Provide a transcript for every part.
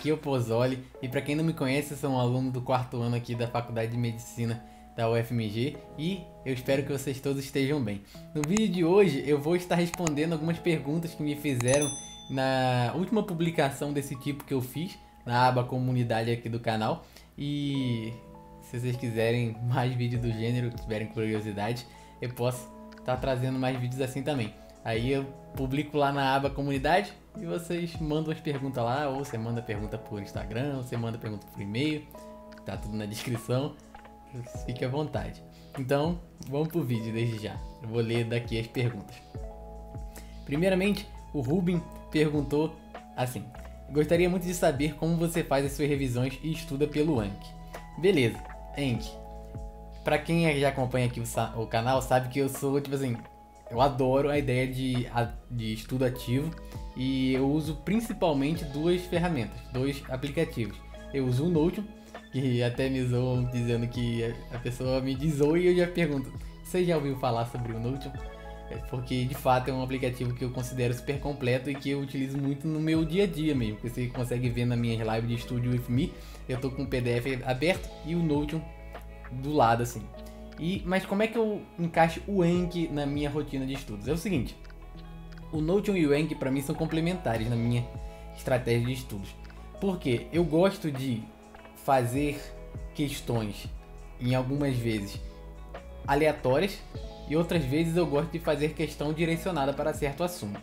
aqui é o Pozzoli e para quem não me conhece, eu sou um aluno do 4º ano aqui da Faculdade de Medicina da UFMG e eu espero que vocês todos estejam bem. No vídeo de hoje eu vou estar respondendo algumas perguntas que me fizeram na última publicação desse tipo que eu fiz na aba comunidade aqui do canal. E se vocês quiserem mais vídeos do gênero, tiverem curiosidade, eu posso estar trazendo mais vídeos assim também. Aí eu publico lá na aba comunidade e vocês mandam as perguntas lá, ou você manda pergunta por Instagram, ou você manda pergunta por e-mail, tá tudo na descrição, fique à vontade. Então, vamos pro vídeo desde já, eu vou ler daqui as perguntas. Primeiramente, o Rubin perguntou assim: gostaria muito de saber como você faz as suas revisões e estuda pelo Anki. Beleza, Anki. Pra quem já acompanha aqui o canal, sabe que eu sou, tipo assim, eu adoro a ideia de estudo ativo e eu uso principalmente duas ferramentas, dois aplicativos. Eu uso o Notion, que até me zoam dizendo que a pessoa me zoa e eu já pergunto: você já ouviu falar sobre o Notion? Porque de fato é um aplicativo que eu considero super completo e que eu utilizo muito no meu dia a dia mesmo. Você consegue ver na minha live de Study With Me, eu tô com o PDF aberto e o Notion do lado assim. Mas como é que eu encaixo o Anki na minha rotina de estudos? É o seguinte, o Notion e o Anki para mim são complementares na minha estratégia de estudos. Porque eu gosto de fazer questões em algumas vezes aleatórias e outras vezes eu gosto de fazer questão direcionada para certo assunto.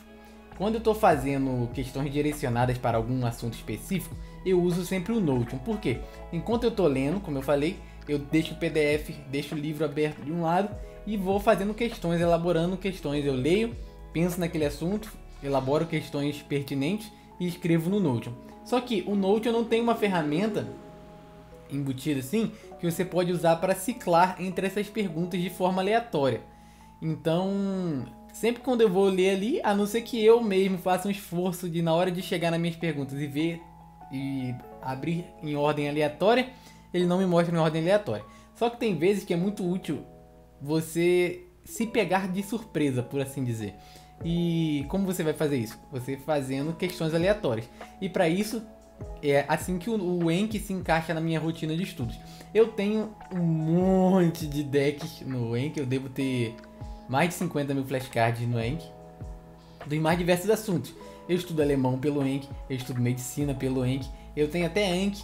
Quando eu estou fazendo questões direcionadas para algum assunto específico, eu uso sempre o Notion. Por quê? Enquanto eu estou lendo, como eu falei, eu deixo o PDF, deixo o livro aberto de um lado e vou fazendo questões, elaborando questões. Eu leio, penso naquele assunto, elaboro questões pertinentes e escrevo no Notion. Só que o Notion não tem uma ferramenta embutida assim que você pode usar para ciclar entre essas perguntas de forma aleatória. Então, sempre quando eu vou ler ali, a não ser que eu mesmo faça um esforço de, na hora de chegar nas minhas perguntas e ver e abrir em ordem aleatória, ele não me mostra em ordem aleatória. Só que tem vezes que é muito útil você se pegar de surpresa, por assim dizer. E como você vai fazer isso? Você fazendo questões aleatórias. E para isso, é assim que o Anki se encaixa na minha rotina de estudos. Eu tenho um monte de decks no Anki, eu devo ter mais de 50 mil flashcards no Anki, dos mais diversos assuntos. Eu estudo alemão pelo Anki, eu estudo medicina pelo Anki, eu tenho até Anki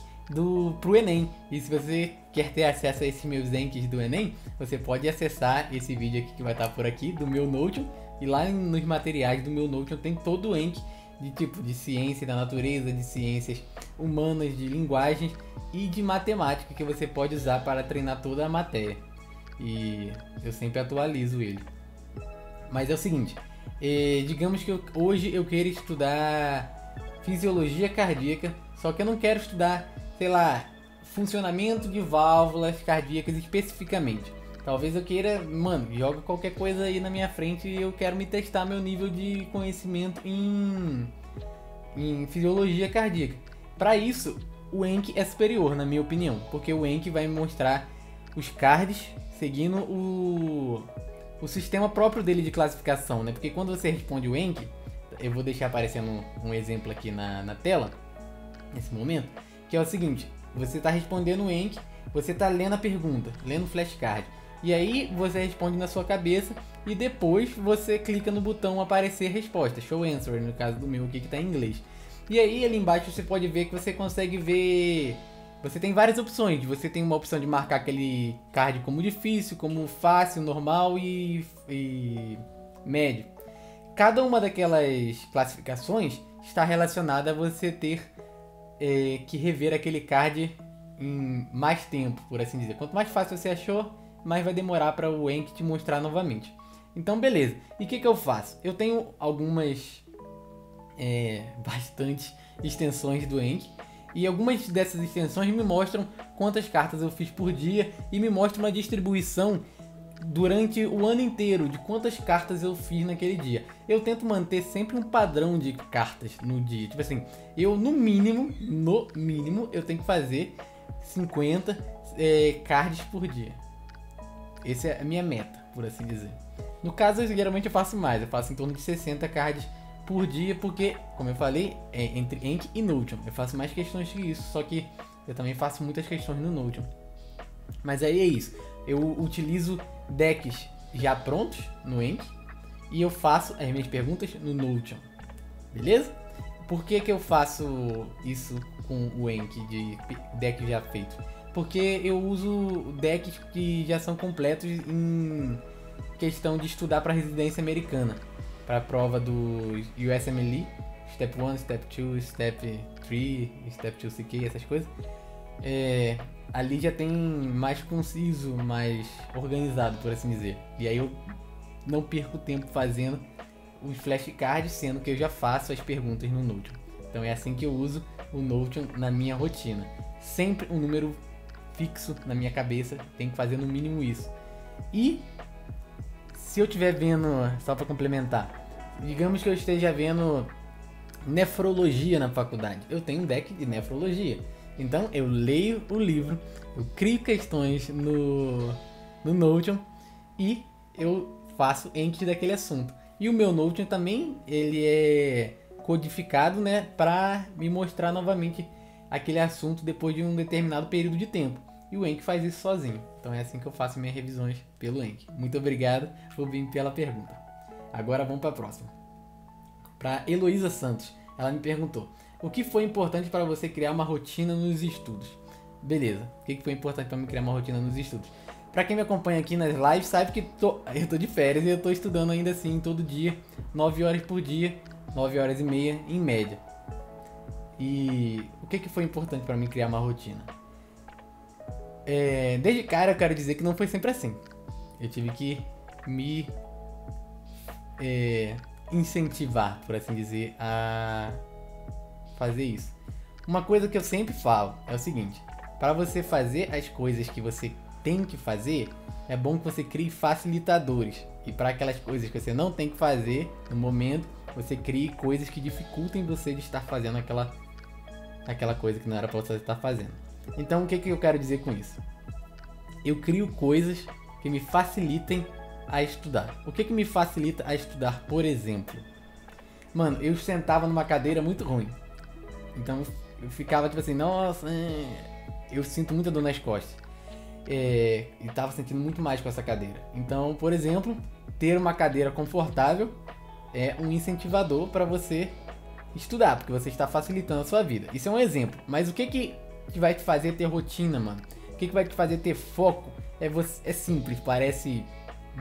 pro Enem. E se você quer ter acesso a esses meus Ankis do Enem, você pode acessar esse vídeo aqui que vai estar por aqui, do meu Notion, e lá nos materiais do meu Notion tem todo o Anki de tipo de ciência da natureza, de ciências humanas, de linguagens e de matemática que você pode usar para treinar toda a matéria. E eu sempre atualizo ele. Mas é o seguinte, digamos que hoje eu queira estudar fisiologia cardíaca, só que eu não quero estudar, sei lá, funcionamento de válvulas cardíacas especificamente. Talvez eu queira, joga qualquer coisa aí na minha frente e eu quero me testar meu nível de conhecimento em fisiologia cardíaca. Para isso, o Anki é superior, na minha opinião, porque o Anki vai me mostrar os cards seguindo o sistema próprio dele de classificação, né? Porque quando você responde o Anki, eu vou deixar aparecendo um exemplo aqui na tela, nesse momento, que é o seguinte: você está respondendo o Anki, você está lendo a pergunta, lendo o flashcard, e aí você responde na sua cabeça e depois você clica no botão aparecer resposta, show answer, no caso do meu aqui que está em inglês. E aí ali embaixo você pode ver que você consegue ver, você tem várias opções. Você tem uma opção de marcar aquele card como difícil, como fácil, normal e médio. Cada uma daquelas classificações está relacionada a você ter que rever aquele card em mais tempo, por assim dizer. Quanto mais fácil você achou, mais vai demorar para o Anki te mostrar novamente. Então beleza, e o que eu faço? Eu tenho algumas bastante extensões do Anki, e algumas dessas extensões me mostram quantas cartas eu fiz por dia e me mostra uma distribuição durante o ano inteiro de quantas cartas eu fiz naquele dia. Eu tento manter sempre um padrão de cartas no dia. Tipo assim, eu no mínimo eu tenho que fazer 50 cards por dia. Essa é a minha meta, por assim dizer. No caso, geralmente eu faço mais, eu faço em torno de 60 cards por dia, porque, como eu falei, é entre Enki e Notion. Eu faço mais questões que isso, só que eu também faço muitas questões no Notion. Mas aí é isso, eu utilizo decks já prontos no Enki e eu faço as minhas perguntas no Notion, beleza? Por que eu faço isso com o Enki de deck já feito? Porque eu uso decks que já são completos em questão de estudar para residência americana, para a prova do USMLE, Step 1, Step 2, Step 3, Step 2 CK, essas coisas. Ali já tem mais conciso, mais organizado, por assim dizer. E aí eu não perco tempo fazendo os flashcards, sendo que eu já faço as perguntas no Notion. Então é assim que eu uso o Notion na minha rotina. Sempre um número fixo na minha cabeça, tem que fazer no mínimo isso. E se eu estiver vendo, só para complementar, digamos que eu esteja vendo nefrologia na faculdade, eu tenho um deck de nefrologia. Então eu leio o livro, eu crio questões no Notion e eu faço Enki daquele assunto. E o meu Notion também, ele é codificado, né, para me mostrar novamente aquele assunto depois de um determinado período de tempo. E o Enki faz isso sozinho. Então é assim que eu faço minhas revisões pelo Enki. Muito obrigado, Rubinho, pela pergunta. Agora vamos para a próxima. Para Heloísa Santos, ela me perguntou: o que foi importante para você criar uma rotina nos estudos? Beleza, o que foi importante para mim criar uma rotina nos estudos? Para quem me acompanha aqui nas lives sabe que eu tô de férias e eu tô estudando ainda assim todo dia, 9 horas por dia, 9 horas e meia em média. E o que foi importante para mim criar uma rotina? Desde cara eu quero dizer que não foi sempre assim. Eu tive que me incentivar, por assim dizer, a fazer isso. Uma coisa que eu sempre falo é o seguinte: para você fazer as coisas que você tem que fazer, é bom que você crie facilitadores. E para aquelas coisas que você não tem que fazer no momento, você crie coisas que dificultem você de estar fazendo aquela coisa que não era para você estar fazendo. Então o que eu quero dizer com isso? Eu crio coisas que me facilitem a estudar. O que me facilita a estudar, por exemplo? Mano, eu sentava numa cadeira muito ruim. Então eu ficava tipo assim, nossa, eu sinto muita dor nas costas. E tava sentindo muito mais com essa cadeira. Então, por exemplo, ter uma cadeira confortável é um incentivador para você estudar, porque você está facilitando a sua vida. Isso é um exemplo. Mas o que vai te fazer ter rotina, mano? O que vai te fazer ter foco? É simples, parece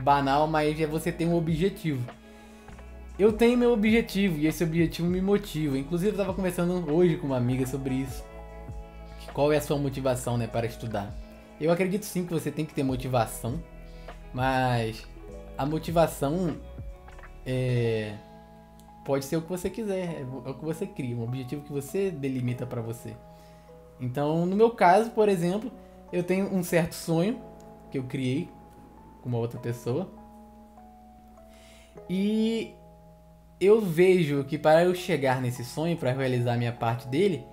banal, mas é você ter um objetivo. Eu tenho meu objetivo e esse objetivo me motiva. Inclusive eu estava conversando hoje com uma amiga sobre isso. Qual é a sua motivação, né, para estudar? Eu acredito sim que você tem que ter motivação, mas a motivação pode ser o que você quiser, é o que você cria, um objetivo que você delimita para você. Então, no meu caso, por exemplo, eu tenho um certo sonho que eu criei com uma outra pessoa e eu vejo que para eu chegar nesse sonho, para realizar a minha parte dele,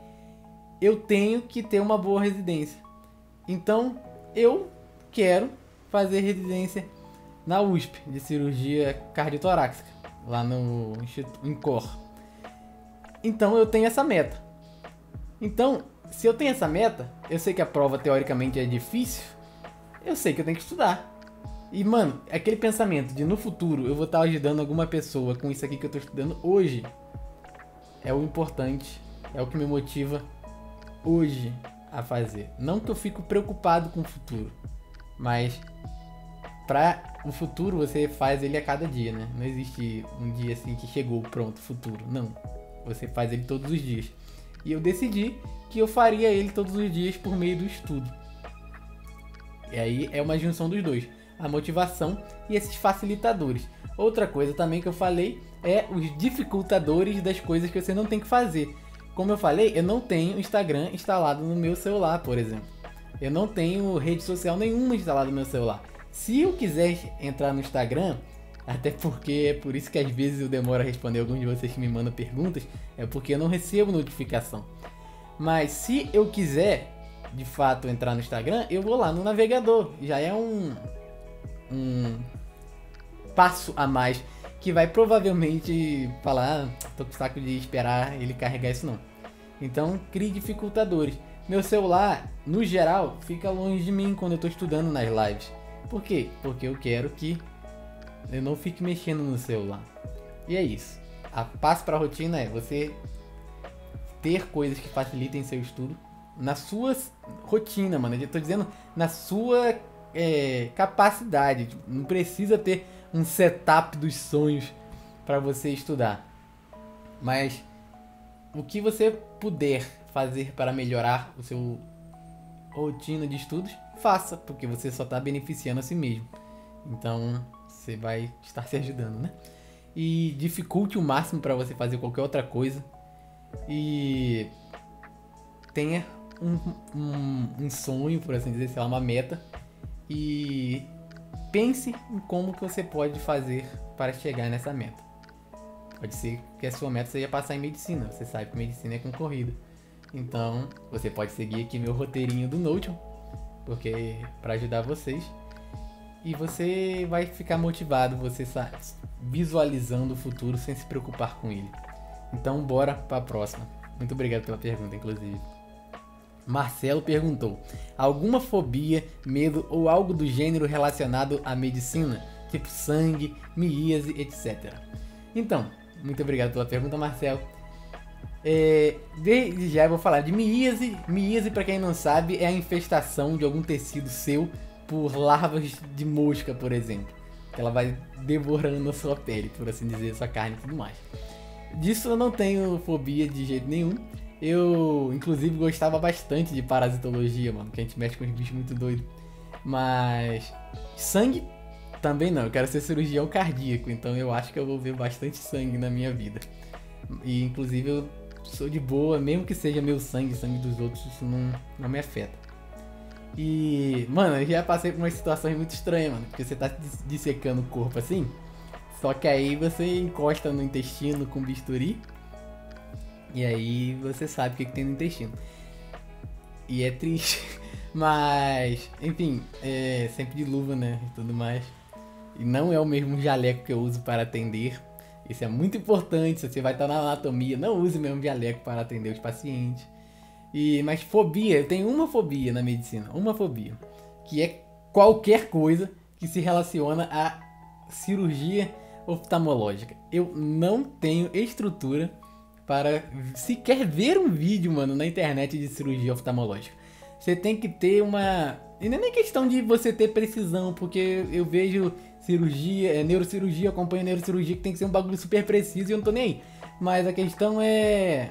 eu tenho que ter uma boa residência. Então, eu quero fazer residência na USP, de cirurgia cardiotorácica, lá no Instituto INCOR. Então, eu tenho essa meta. Então, se eu tenho essa meta, eu sei que a prova teoricamente é difícil, eu sei que eu tenho que estudar. E, mano, aquele pensamento de no futuro eu vou estar ajudando alguma pessoa com isso aqui que eu estou estudando hoje, é o importante, é o que me motiva hoje a fazer. Não que eu fico preocupado com o futuro, mas para o futuro você faz ele a cada dia, né? Não existe um dia assim que chegou, pronto, futuro. Não. Você faz ele todos os dias. E eu decidi que eu faria ele todos os dias por meio do estudo. E aí é uma junção dos dois. A motivação e esses facilitadores. Outra coisa também que eu falei é os dificultadores das coisas que você não tem que fazer. Como eu falei, eu não tenho Instagram instalado no meu celular, por exemplo. Eu não tenho rede social nenhuma instalada no meu celular. Se eu quiser entrar no Instagram, até porque é por isso que às vezes eu demoro a responder alguns de vocês que me mandam perguntas, é porque eu não recebo notificação. Mas se eu quiser, de fato, entrar no Instagram, eu vou lá no navegador. Já é um passo a mais que vai provavelmente falar, tô com saco de esperar ele carregar isso não. Então, crie dificultadores. Meu celular, no geral, fica longe de mim quando eu tô estudando nas lives. Por quê? Porque eu quero que eu não fique mexendo no celular. E é isso. A passo para a rotina é você ter coisas que facilitem seu estudo na sua rotina, mano. Eu tô dizendo na sua capacidade. Não precisa ter um setup dos sonhos para você estudar. Mas o que você puder fazer para melhorar o seu rotina de estudos, faça, porque você só está beneficiando a si mesmo. Então, você vai estar se ajudando, né? E dificulte o máximo para você fazer qualquer outra coisa. E tenha um sonho, por assim dizer, sei lá, uma meta. E pense em como que você pode fazer para chegar nessa meta. Pode ser que a sua meta seja passar em medicina. Você sabe que medicina é concorrida. Então, você pode seguir aqui meu roteirinho do Notion, porque para ajudar vocês. E você vai ficar motivado, você visualizando o futuro sem se preocupar com ele. Então, bora para a próxima. Muito obrigado pela pergunta, inclusive. Marcelo perguntou: alguma fobia, medo ou algo do gênero relacionado à medicina? Tipo sangue, miíase, etc. Então, muito obrigado pela pergunta, Marcelo. Desde já eu vou falar de miíase. Miíase, para quem não sabe, é a infestação de algum tecido seu por larvas de mosca, por exemplo. Ela vai devorando a sua pele, por assim dizer, a sua carne e tudo mais. Disso eu não tenho fobia de jeito nenhum. Eu, inclusive, gostava bastante de parasitologia, mano, que a gente mexe com uns bichos muito doidos. Mas sangue também não. Eu quero ser cirurgião cardíaco, então eu acho que eu vou ver bastante sangue na minha vida. E, inclusive, eu sou de boa, mesmo que seja meu sangue, sangue dos outros, isso não me afeta. E, mano, eu já passei por umas situações muito estranhas, mano, porque você tá dissecando o corpo assim, só que aí você encosta no intestino com bisturi, e aí você sabe o que tem no intestino. E é triste, mas, enfim, sempre de luva, né, e tudo mais. E não é o mesmo jaleco que eu uso para atender. Isso é muito importante, se você vai estar na anatomia, não use o mesmo jaleco para atender os pacientes. Mas fobia, eu tenho uma fobia na medicina, uma fobia, que é qualquer coisa que se relaciona à cirurgia oftalmológica. Eu não tenho estrutura para sequer ver um vídeo, mano, na internet de cirurgia oftalmológica. Você tem que ter uma... E não é nem questão de você ter precisão, porque eu vejo cirurgia, neurocirurgia, acompanho neurocirurgia, que tem que ser um bagulho super preciso e eu não tô nem aí. Mas a questão é...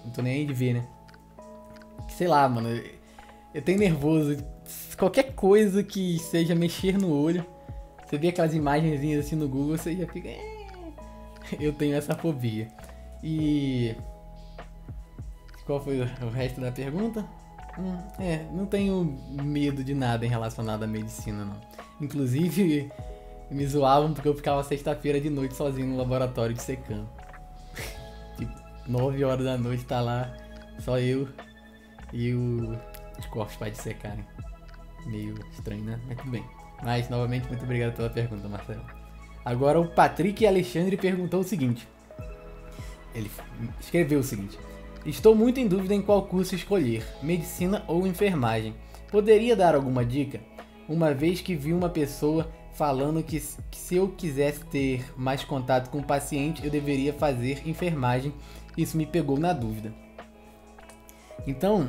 Não tô nem aí de ver, né? Sei lá, mano, eu tenho nervoso. Qualquer coisa que seja mexer no olho, você vê aquelas imagenzinhas assim no Google, você já fica... Eu tenho essa fobia. E... Qual foi o resto da pergunta? Não tenho medo de nada em relacionado à medicina, não. Inclusive, me zoavam porque eu ficava sexta-feira de noite sozinho no laboratório dissecando. Tipo, 9 horas da noite tá lá, só eu e os corpos para dissecarem. Meio estranho, né? Mas tudo bem. Mas, novamente, muito obrigado pela pergunta, Marcelo. Agora o Patrick Alexandre perguntou o seguinte. Ele escreveu o seguinte: estou muito em dúvida em qual curso escolher, medicina ou enfermagem. Poderia dar alguma dica? Uma vez que vi uma pessoa falando que se eu quisesse ter mais contato com o paciente, eu deveria fazer enfermagem. Isso me pegou na dúvida. Então,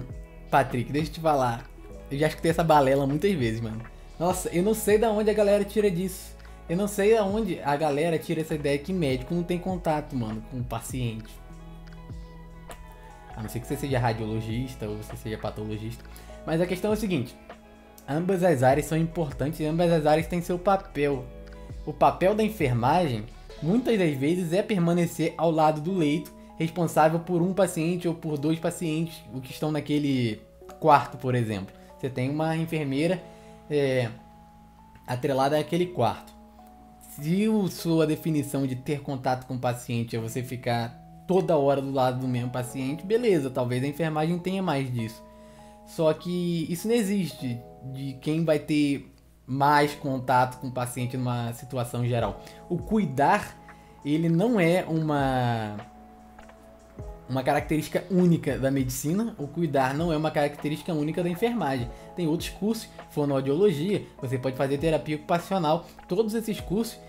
Patrick, deixa eu te falar. Eu já escutei essa balela muitas vezes, mano. Nossa, eu não sei da onde a galera tira disso. Eu não sei da onde a galera tira essa ideia que médico não tem contato, mano, com o paciente. A não ser que você seja radiologista ou você seja patologista. Mas a questão é o seguinte: ambas as áreas são importantes e ambas as áreas têm seu papel. O papel da enfermagem, muitas das vezes, é permanecer ao lado do leito, responsável por um paciente ou por 2 pacientes, o que estão naquele quarto, por exemplo. Você tem uma enfermeira atrelada àquele quarto. Se sua definição de ter contato com o paciente é você ficar toda hora do lado do mesmo paciente, beleza, talvez a enfermagem tenha mais disso. Só que isso não existe de quem vai ter mais contato com o paciente numa situação geral. O cuidar ele não é uma característica única da medicina. O cuidar não é uma característica única da enfermagem. Tem outros cursos, fonoaudiologia, você pode fazer terapia ocupacional, todos esses cursos,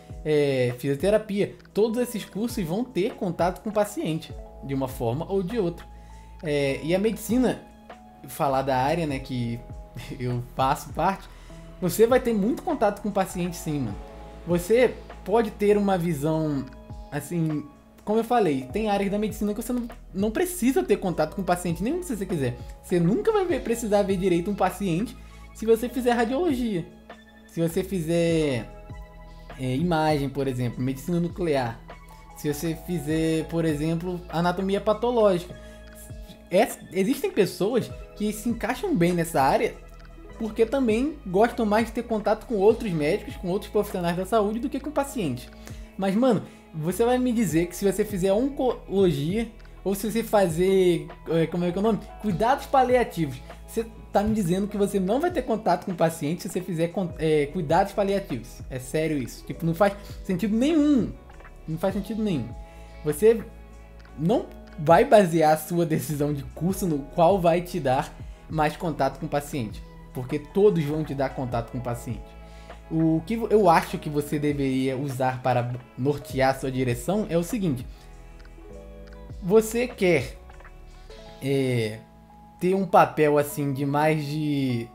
fisioterapia, todos esses cursos vão ter contato com o paciente, de uma forma ou de outra. E a medicina, falar da área, né, que eu faço parte, você vai ter muito contato com o paciente, sim, mano. Você pode ter uma visão, assim, como eu falei, tem áreas da medicina que você não precisa ter contato com o paciente, nem se você quiser. Você nunca vai precisar ver direito um paciente se você fizer radiologia. Se você fizer imagem, por exemplo, medicina nuclear. Se você fizer, por exemplo, anatomia patológica. Existem pessoas que se encaixam bem nessa área porque também gostam mais de ter contato com outros médicos, com outros profissionais da saúde do que com pacientes. Mas, mano, você vai me dizer que se você fizer oncologia ou se você fazer, como é que é o nome? Cuidados paliativos, você tá me dizendo que você não vai ter contato com o paciente se você fizer cuidados paliativos. É sério isso. Tipo, não faz sentido nenhum. Não faz sentido nenhum. Você não vai basear a sua decisão de curso no qual vai te dar mais contato com o paciente. Porque todos vão te dar contato com o paciente. O que eu acho que você deveria usar para nortear sua direção é o seguinte. Você quer ter um papel assim de mais de...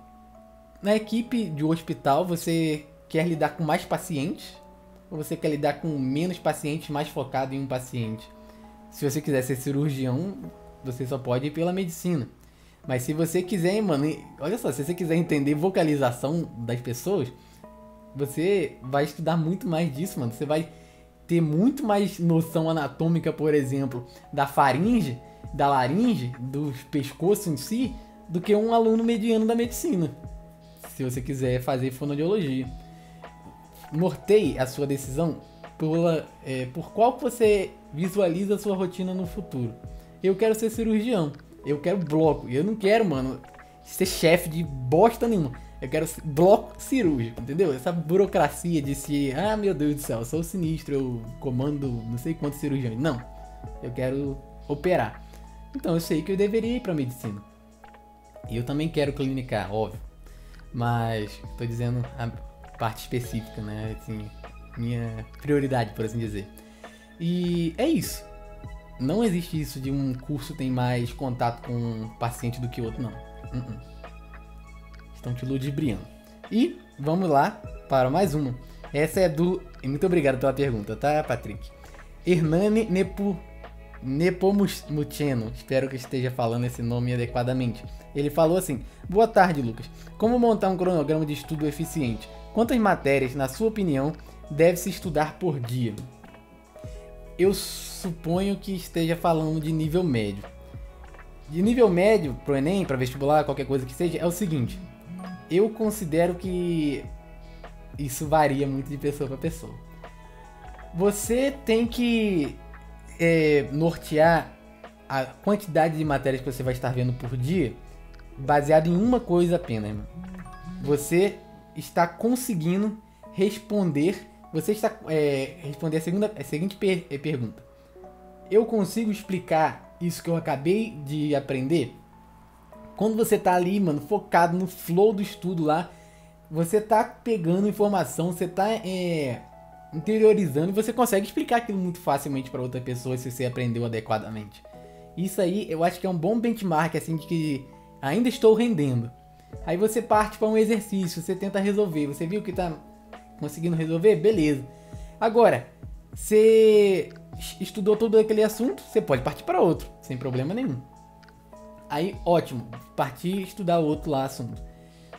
Na equipe de um hospital, você quer lidar com mais pacientes? Ou você quer lidar com menos pacientes, mais focado em um paciente? Se você quiser ser cirurgião, você só pode ir pela medicina. Mas se você quiser, mano, olha só, se você quiser entender vocalização das pessoas, você vai estudar muito mais disso, mano. Você vai ter muito mais noção anatômica, por exemplo, da faringe, da laringe, do pescoço em si, do que um aluno mediano da medicina. Se você quiser fazer fonoaudiologia. Norteie a sua decisão por qual você visualiza a sua rotina no futuro. Eu quero ser cirurgião. Eu quero bloco. Eu não quero, mano, ser chefe de bosta nenhuma. Eu quero bloco cirúrgico, entendeu? Essa burocracia de se... Ah, meu Deus do céu, eu sou sinistro, eu comando não sei quantos cirurgiões. Não. Eu quero operar. Então eu sei que eu deveria ir pra medicina. E eu também quero clinicar, óbvio. Mas tô dizendo a parte específica, né? Assim, minha prioridade, por assim dizer. E é isso. Não existe isso de um curso tem mais contato com um paciente do que outro, não. Estão te ludibriando. E vamos lá para mais uma. Essa é do... Muito obrigado pela pergunta, tá, Patrick? Hernani Nepomuceno. Espero que esteja falando esse nome adequadamente. Ele falou assim: boa tarde, Lucas. Como montar um cronograma de estudo eficiente? Quantas matérias, na sua opinião, deve-se estudar por dia? Eu suponho que esteja falando de nível médio. De nível médio pro Enem, para vestibular, qualquer coisa que seja, é o seguinte. Eu considero que isso varia muito de pessoa para pessoa. Você tem que nortear a quantidade de matérias que você vai estar vendo por dia baseado em uma coisa apenas, irmão. Você está conseguindo responder... Você está responder a seguinte pergunta. Eu consigo explicar isso que eu acabei de aprender? Quando você tá ali, mano, focado no flow do estudo lá, você tá pegando informação, você tá interiorizando e você consegue explicar aquilo muito facilmente para outra pessoa se você aprendeu adequadamente. Isso aí eu acho que é um bom benchmark, assim, de que ainda estou rendendo. Aí você parte para um exercício, você tenta resolver, você viu que tá conseguindo resolver? Beleza. Agora, você estudou todo aquele assunto, você pode partir para outro, sem problema nenhum. Aí, ótimo, partir e estudar outro lá assunto.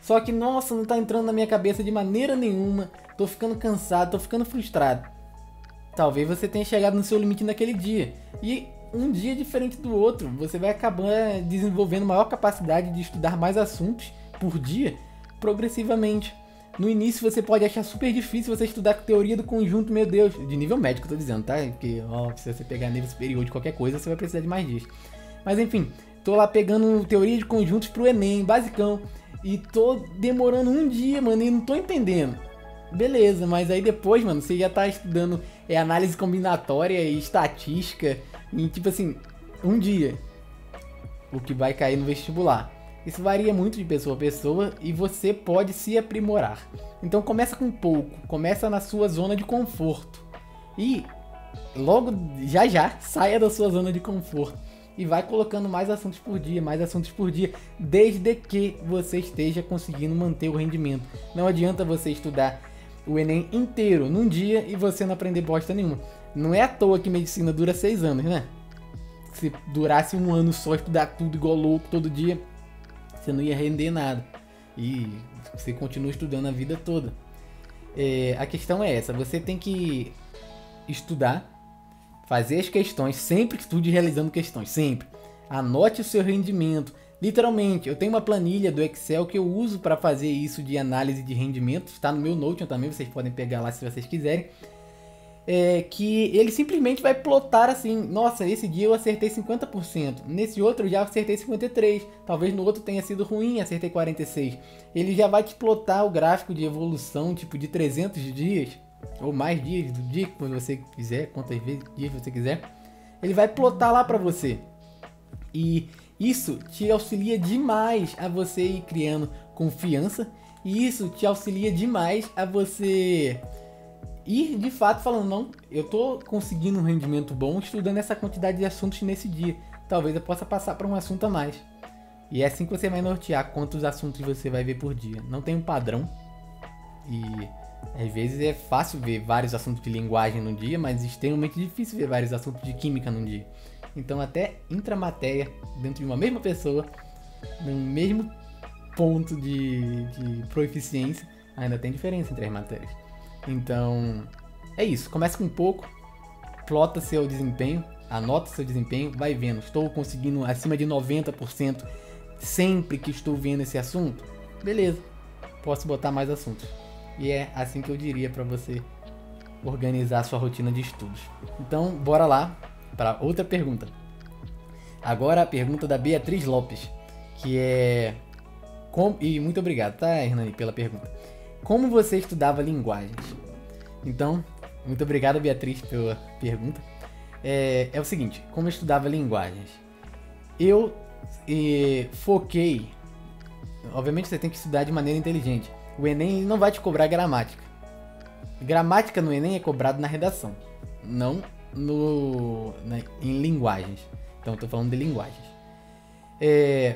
Só que, nossa, não tá entrando na minha cabeça de maneira nenhuma, tô ficando cansado, tô ficando frustrado. Talvez você tenha chegado no seu limite naquele dia. E um dia diferente do outro, você vai acabar desenvolvendo maior capacidade de estudar mais assuntos por dia, progressivamente. No início você pode achar super difícil você estudar teoria do conjunto, meu Deus, de nível médico eu tô dizendo, tá? Porque, se você pegar nível superior de qualquer coisa, você vai precisar de mais dias. Mas enfim, tô lá pegando teoria de conjuntos pro Enem, basicão, e tô demorando um dia, mano, e não tô entendendo. beleza, mas aí depois, mano, você já tá estudando análise combinatória e estatística em, tipo assim, um dia, o que vai cair no vestibular. Isso varia muito de pessoa a pessoa e você pode se aprimorar. Então começa com pouco, começa na sua zona de conforto. E logo, já, saia da sua zona de conforto. E vai colocando mais assuntos por dia, desde que você esteja conseguindo manter o rendimento. Não adianta você estudar o Enem inteiro num dia e você não aprender bosta nenhuma. Não é à toa que medicina dura 6 anos, né? Se durasse um ano só estudar tudo igual louco todo dia, você não ia render nada. E você continua estudando a vida toda. A questão é essa, você tem que estudar, fazer as questões, sempre estude realizando questões, sempre. Anote o seu rendimento. Literalmente, eu tenho uma planilha do Excel que eu uso para fazer isso de análise de rendimento. Está no meu Notion também, vocês podem pegar lá se vocês quiserem. Que ele simplesmente vai plotar assim, nossa, esse dia eu acertei 50%, nesse outro eu já acertei 53%, talvez no outro tenha sido ruim, acertei 46%. Ele já vai te plotar o gráfico de evolução, tipo de 300 dias, ou mais dias, do dia que você quiser, quantas vezes dias você quiser, ele vai plotar lá pra você. E isso te auxilia demais a você ir criando confiança, e isso te auxilia demais a você ir de fato falando, não, eu tô conseguindo um rendimento bom estudando essa quantidade de assuntos nesse dia, talvez eu possa passar para um assunto a mais. E é assim que você vai nortear quantos assuntos você vai ver por dia. Não tem um padrão, e às vezes é fácil ver vários assuntos de linguagem num dia, mas é extremamente difícil ver vários assuntos de química num dia. Então até intramatéria, dentro de uma mesma pessoa, no mesmo ponto de proficiência, ainda tem diferença entre as matérias. Então, é isso. Começa com pouco, plota seu desempenho, anota seu desempenho, vai vendo. Estou conseguindo acima de 90% sempre que estou vendo esse assunto? Beleza, posso botar mais assuntos. E é assim que eu diria para você organizar a sua rotina de estudos. Então, bora lá para outra pergunta. Agora a pergunta da Beatriz Lopes, que é... E muito obrigado, tá, Hernani, pela pergunta. Como você estudava linguagens? Então, muito obrigado, Beatriz, pela pergunta. É o seguinte, como eu estudava linguagens? Eu foquei... Obviamente você tem que estudar de maneira inteligente. O Enem não vai te cobrar gramática. Gramática no Enem é cobrado na redação, não em linguagens. Então, eu tô falando de linguagens.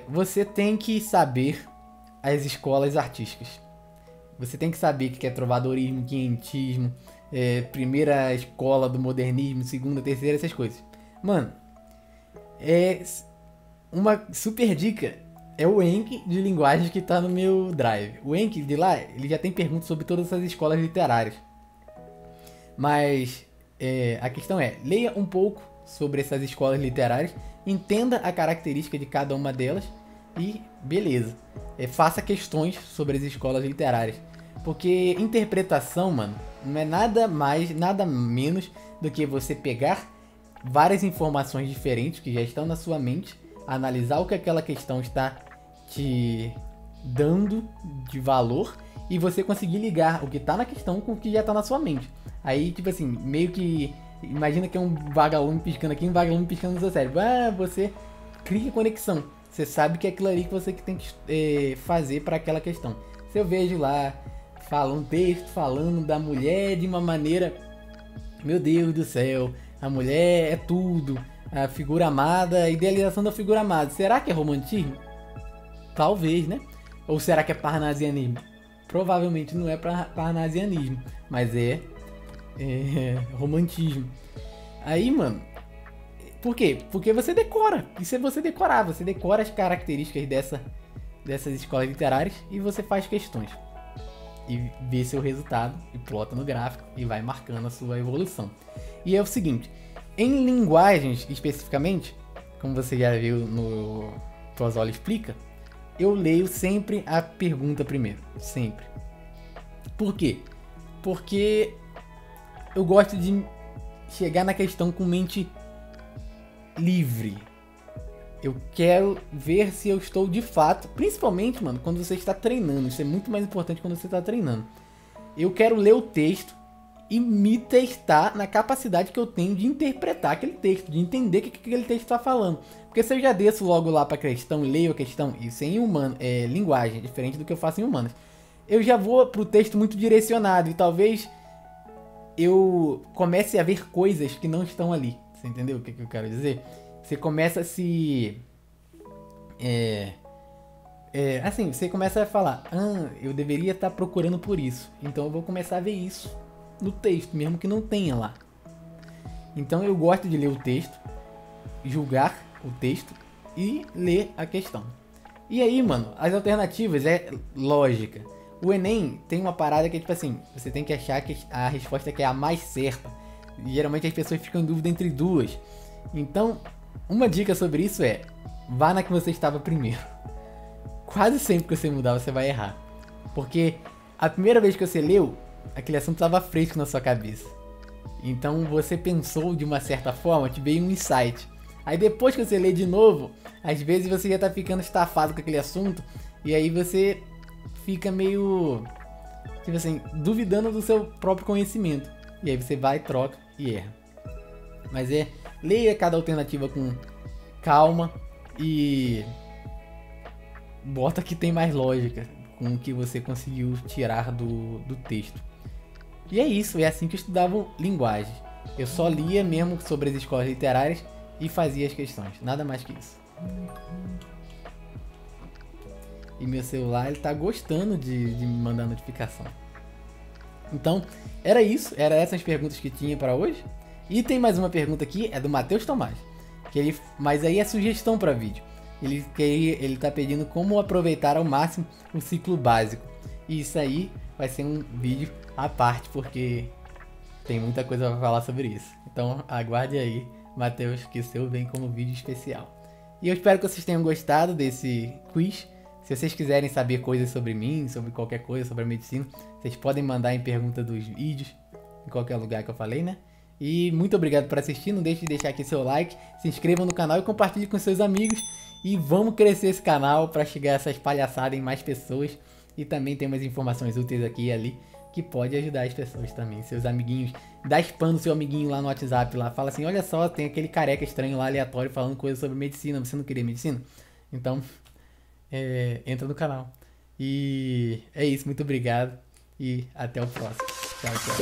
Você tem que saber as escolas artísticas. Você tem que saber o que é trovadorismo, quinhentismo, primeira escola do modernismo, segunda, terceira, essas coisas. Mano, uma super dica é o Enki de linguagens que tá no meu Drive. O Enki de lá, ele já tem perguntas sobre todas essas escolas literárias. Mas a questão é, leia um pouco sobre essas escolas literárias, entenda a característica de cada uma delas e beleza. Faça questões sobre as escolas literárias. Porque interpretação, mano, não é nada mais, nada menos do que você pegar várias informações diferentes que já estão na sua mente, analisar o que aquela questão está te dando de valor e você conseguir ligar o que está na questão com o que já está na sua mente. Aí, tipo assim, meio que... Imagina que é um vagalume piscando aqui, um vagalume piscando no seu cérebro. Você cria conexão. Você sabe que é aquilo ali que você tem que fazer para aquela questão. Se eu vejo lá... fala um texto falando da mulher de uma maneira, meu Deus do céu, a mulher é tudo, a figura amada, a idealização da figura amada. Será que é romantismo? Talvez, né? Ou será que é parnasianismo? Provavelmente não é parnasianismo, mas é romantismo. Aí, mano, por quê? Porque você decora. Isso é você decorar, você decora as características dessas escolas literárias e você faz questões. E vê seu resultado e plota no gráfico e vai marcando a sua evolução. E é o seguinte, em linguagens especificamente, como você já viu no Pozzoli Explica, eu leio sempre a pergunta primeiro, sempre. Por quê? Porque eu gosto de chegar na questão com mente livre. Eu quero ver se eu estou de fato, principalmente, mano, quando você está treinando. Isso é muito mais importante quando você está treinando. eu quero ler o texto e me testar na capacidade que eu tenho de interpretar aquele texto, de entender o que aquele texto está falando. Porque se eu já desço logo lá para a questão, leio a questão, isso em linguagem, diferente do que eu faço em humanas, eu já vou pro texto muito direcionado e talvez eu comece a ver coisas que não estão ali. Você entendeu o que eu quero dizer? Você começa a se... assim, você começa a falar, eu deveria estar procurando por isso, então eu vou começar a ver isso no texto, mesmo que não tenha lá. Então eu gosto de ler o texto, julgar o texto e ler a questão. E aí, mano, as alternativas é lógica. O Enem tem uma parada que é tipo assim, você tem que achar que a resposta que é a mais certa. E geralmente as pessoas ficam em dúvida entre duas. Então, uma dica sobre isso é, vá na que você estava primeiro. Quase sempre que você mudar, você vai errar. Porque a primeira vez que você leu, aquele assunto estava fresco na sua cabeça. Então você pensou de uma certa forma, te veio um insight. Aí depois que você lê de novo, às vezes você já tá ficando estafado com aquele assunto. E aí você fica meio, tipo assim, duvidando do seu próprio conhecimento. E aí você vai, troca e erra. Mas leia cada alternativa com calma e bota que tem mais lógica com o que você conseguiu tirar do texto. E é isso, é assim que eu estudava linguagem. Eu só lia mesmo sobre as escolas literárias e fazia as questões, nada mais que isso. E meu celular, ele tá gostando de me mandar notificação. Então, era isso, eram essas perguntas que tinha para hoje. E tem mais uma pergunta aqui, é do Matheus Tomás. Mas aí é sugestão para vídeo. Ele tá pedindo como aproveitar ao máximo o ciclo básico. E isso aí vai ser um vídeo à parte, porque tem muita coisa para falar sobre isso. Então aguarde aí, Matheus, que o seu vem como vídeo especial. E eu espero que vocês tenham gostado desse quiz. Se vocês quiserem saber coisas sobre mim, sobre qualquer coisa, sobre a medicina, vocês podem mandar em pergunta dos vídeos, em qualquer lugar que eu falei, né? E muito obrigado por assistir, não deixe de deixar aqui seu like, se inscreva no canal e compartilhe com seus amigos. E vamos crescer esse canal para chegar a essas palhaçadas em mais pessoas. E também tem umas informações úteis aqui e ali que pode ajudar as pessoas também, seus amiguinhos. Dá spam no seu amiguinho lá no WhatsApp, lá, fala assim, olha só, tem aquele careca estranho lá, aleatório, falando coisas sobre medicina, você não queria medicina? Então, entra no canal. E é isso, muito obrigado e até o próximo. Tchau, tchau.